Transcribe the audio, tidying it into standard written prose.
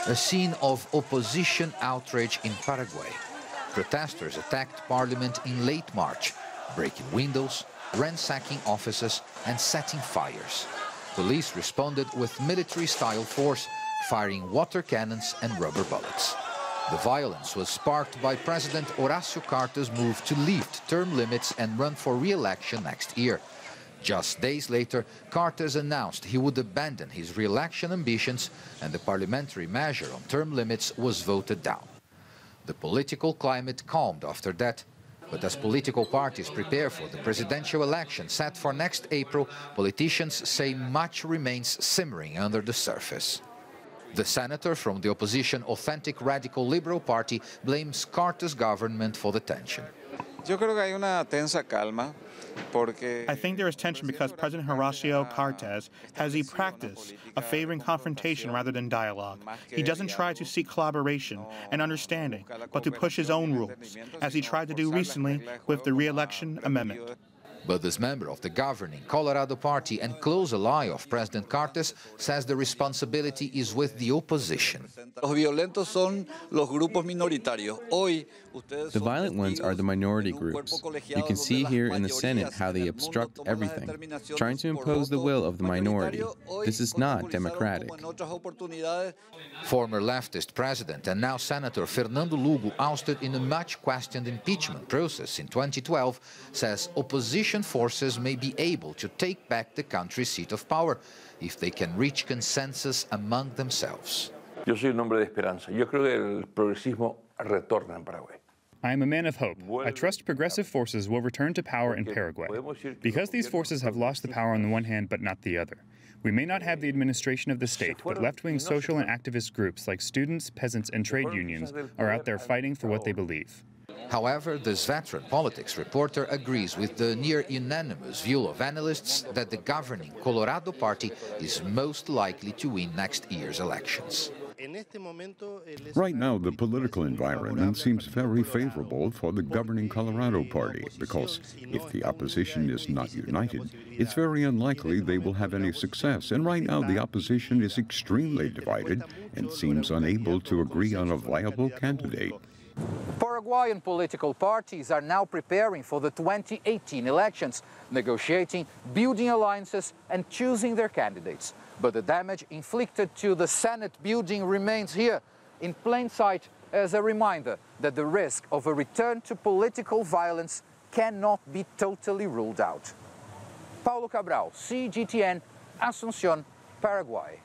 A scene of opposition outrage in Paraguay. Protesters attacked parliament in late March, breaking windows, ransacking offices and setting fires. Police responded with military-style force, firing water cannons and rubber bullets. The violence was sparked by President Horacio Carter's move to lift term limits and run for re-election next year. Just days later, Carter announced he would abandon his re-election ambitions, and the parliamentary measure on term limits was voted down. The political climate calmed after that, but as political parties prepare for the presidential election set for next April, politicians say much remains simmering under the surface. The senator from the opposition Authentic Radical Liberal Party blames Carter's government for the tension. I think there is tension because President Horacio Carter has a practice of favoring confrontation rather than dialogue. He doesn't try to seek collaboration and understanding, but to push his own rules, as he tried to do recently with the re-election amendment. But this member of the governing Colorado Party and close ally of President Carter says the responsibility is with the opposition. The violent ones are the minority groups. You can see here in the Senate how they obstruct everything, trying to impose the will of the minority. This is not democratic. Former leftist president and now Senator Fernando Lugo, ousted in a much-questioned impeachment process in 2012, says opposition forces may be able to take back the country's seat of power if they can reach consensus among themselves. Yo soy un hombre de esperanza. Yo creo que el progresismo retorna en Paraguay. I am a man of hope. I trust progressive forces will return to power in Paraguay. Because these forces have lost the power on the one hand but not the other. We may not have the administration of the state, but left-wing social and activist groups like students, peasants, and trade unions are out there fighting for what they believe. However, this veteran politics reporter agrees with the near-unanimous view of analysts that the governing Colorado Party is most likely to win next year's elections. Right now, the political environment seems very favorable for the governing Colorado Party because if the opposition is not united, it's very unlikely they will have any success. And right now, the opposition is extremely divided and seems unable to agree on a viable candidate. Paraguayan political parties are now preparing for the 2018 elections, negotiating, building alliances and choosing their candidates. But the damage inflicted to the Senate building remains here, in plain sight, as a reminder that the risk of a return to political violence cannot be totally ruled out. Paulo Cabral, CGTN, Asunción, Paraguay.